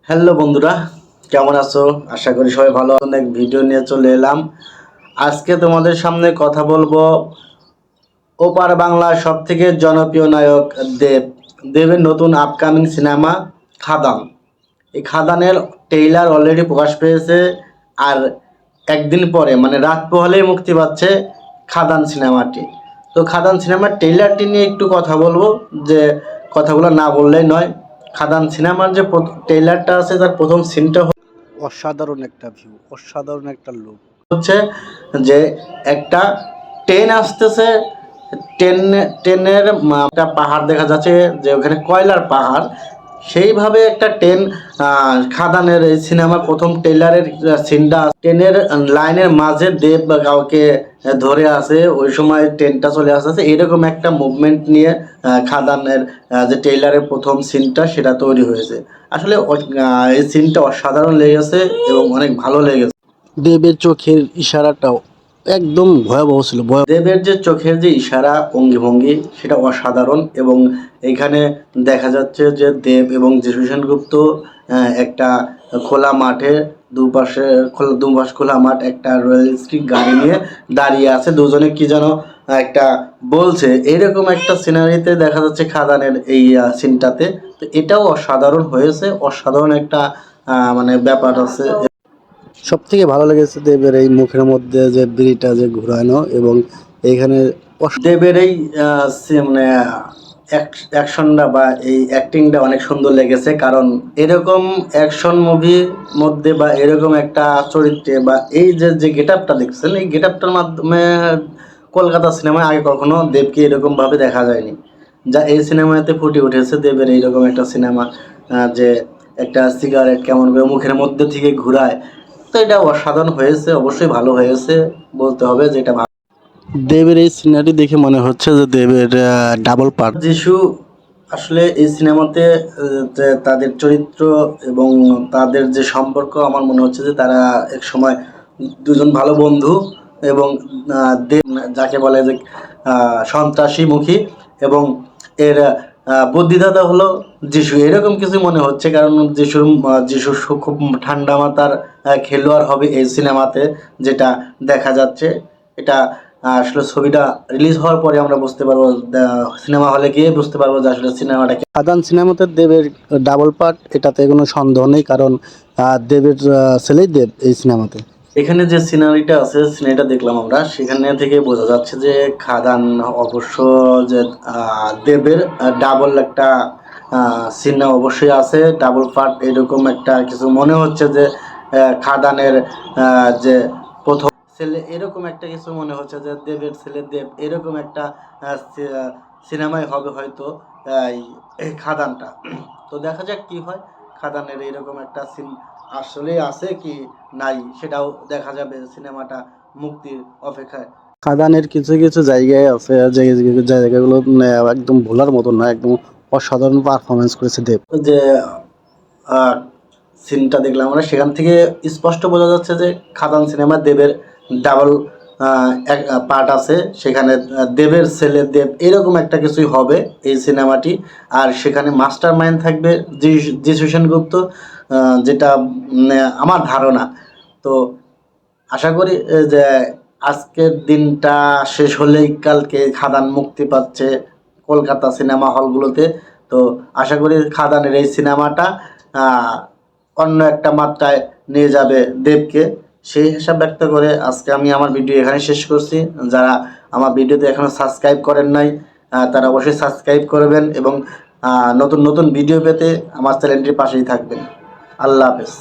Hello বন্ধুরা, কেমন আছো? আশা করি সবাই ভালো। অনেক ভিডিও নিয়ে চলে এলাম। আজকে তোমাদের সামনে কথা বলবো ওপার বাংলার সব থেকে জনপ্রিয় নায়ক দেবের নতুন আপকামিং সিনেমা খাদান। এই খাদানের ট্রেইলার অলরেডি প্রকাশ পেয়েছে, আর একদিন পরে মানে রাত পোহালেই মুক্তি পাচ্ছে খাদান সিনেমাটি। তো খাদান সিনেমার ট্রেইলারটি নিয়ে একটু কথা বলবো, যে কথাগুলো না বললেই নয়। খাদান সিনেমার যে ট্রেইলারটা আছে, তার প্রথম সিনটা অসাধারণ একটা ভিউ, অসাধারণ একটা লুক হচ্ছে যে একটা ট্রেন আসতেছে। ট্রেনের একটা পাহাড় দেখা যাচ্ছে, যে ওখানে কয়লার পাহাড়। সেইভাবে একটা ট্রেন, খাদানের এই সিনেমার প্রথম ট্রেলারের সিনটা, ট্রেনের লাইনের মাঝে দেব বা কাউকে ধরে আছে, ওই সময় ট্রেনটা চলে আসতেছে, এরকম একটা মুভমেন্ট নিয়ে খাদানের যে ট্রেলারের প্রথম সিনটা সেটা তৈরি হয়েছে। আসলে এই সিনটা অসাধারণ লেগেছে এবং অনেক ভালো লেগেছে। দেবের চোখের ইশারাটাও একদম ভয়াবহ ছিল। দেবের যে চোখের যে ইশারা অঙ্গি সেটা অসাধারণ। এবং এখানে দেখা যাচ্ছে যে দেব এবং যিশু সেনগুপ্ত একটা খোলা মাঠে, দুপাশ খোলা মাঠ, একটা রয়্যাল স্ট্রিট গাড়ি নিয়ে দাঁড়িয়ে আছে, দুজনে কি যেন একটা বলছে, এরকম একটা সিনারিতে দেখা যাচ্ছে খাদানের এই সিনটাতে। তো এটাও অসাধারণ হয়েছে, অসাধারণ একটা মানে ব্যাপার আছে। সব থেকে ভালো লেগেছে দেবের এই মুখের মধ্যে যে বিড়িটা যে ঘুরানো, এবং এইখানে দেবের এই মানে অ্যাকশনটা বা এই অ্যাক্টিংটা অনেক সুন্দর লেগেছে। কারণ এরকম অ্যাকশন মুভির মধ্যে বা এরকম একটা চরিত্রে বা এই যে যে গেট আপটা দেখছেন, এই গেট আপটার মাধ্যমে কলকাতা সিনেমায় আগে কখনো দেবকে এরকমভাবে দেখা যায়নি, যা এই সিনেমাতে ফুটে উঠেছে। দেবের এইরকম একটা সিনেমা, যে একটা সিগারেট কেমন করে মুখের মধ্যে থেকে ঘুরায়। তো এটা অসাধারণ হয়েছে, অবশ্যই ভালো হয়েছে বলতে হবে, যেটা ভালো। দেবের এই সিনেমাটি দেখে মনে হচ্ছে যে দেবের ডাবল পার্ট। যিশু আসলে এই সিনেমাতে যে তাদের চরিত্র এবং তাদের যে সম্পর্ক, আমার মনে হচ্ছে যে তারা এক সময় দুজন ভালো বন্ধু। এবং দেব যাকে বলে যে সন্ত্রাসী মুখী, এবং এর বুদ্ধিদাতা হলো যিশু, এরকম কিছু মনে হচ্ছে। কারণ যিশু খুব ঠান্ডা মাথার খেলোয়াড় হবে এই সিনেমাতে, যেটা দেখা যাচ্ছে। এটা আসলে ছবিটা রিলিজ হওয়ার পরে আমরা বুঝতে পারবো, সিনেমা হলে গিয়ে বুঝতে পারবো যে আসলে সিনেমাটা খাদান সিনেমাতে দেবের ডাবল পার্ট, এটাতে কোনো সন্দেহ নেই। কারণ দেবের ছেলেই দেব এই সিনেমাতে। এখানে যে সিনারিটা আছে, সিনারিটা দেখলাম আমরা, সেখানে থেকে বোঝা যাচ্ছে যে খাদান অবশ্য যে দেবের ডাবল একটা সিনেমা অবশ্যই আছে, ডাবল পার্ট এরকম একটা কিছু মনে হচ্ছে যে খাদানের যে প্রথম ছেলে এরকম একটা কিছু মনে হচ্ছে, যে দেবের ছেলে দেব এরকম একটা সিনেমাই হবে হয়তো এই খাদানটা। তো দেখা যাক কি হয়। খাদানের এরকম একটা সিন আসলে আছে কি নাই, সেটাও দেখা যাবে সিনেমাটা মুক্তির অপেক্ষায়। খাদানের কিছু কিছু জায়গায় আছে, যে জায়গাগুলো একদম ভোলার মতো না, একদম অসাধারণ পারফরমেন্স করেছে দেব। যে সিনটা দেখলাম আমরা, সেখান থেকে স্পষ্ট বোঝা যাচ্ছে যে খাদান সিনেমা দেবের ডাবল এক পার্ট আছে। সেখানে দেবের ছেলে দেব এরকম একটা কিছুই হবে এই সিনেমাটি। আর সেখানে মাস্টার মাইন্ড থাকবে যিশু সেনগুপ্ত, যেটা আমার ধারণা। তো আশা করি যে আজকের দিনটা শেষ হলেই কালকে খাদান মুক্তি পাচ্ছে কলকাতা সিনেমা হলগুলোতে। তো আশা করি খাদানের এই সিনেমাটা অন্য একটা মাত্রায় নিয়ে যাবে দেবকে। সেই হিসাব ব্যক্ত করে আজকে আমি আমার ভিডিও এখানে শেষ করছি। যারা আমার ভিডিওতে এখনও সাবস্ক্রাইব করেন নাই, তারা অবশ্যই সাবস্ক্রাইব করবেন, এবং নতুন নতুন ভিডিও পেতে আমার চ্যানেলটির পাশেই থাকবেন। আল্লাহ হাফেজ।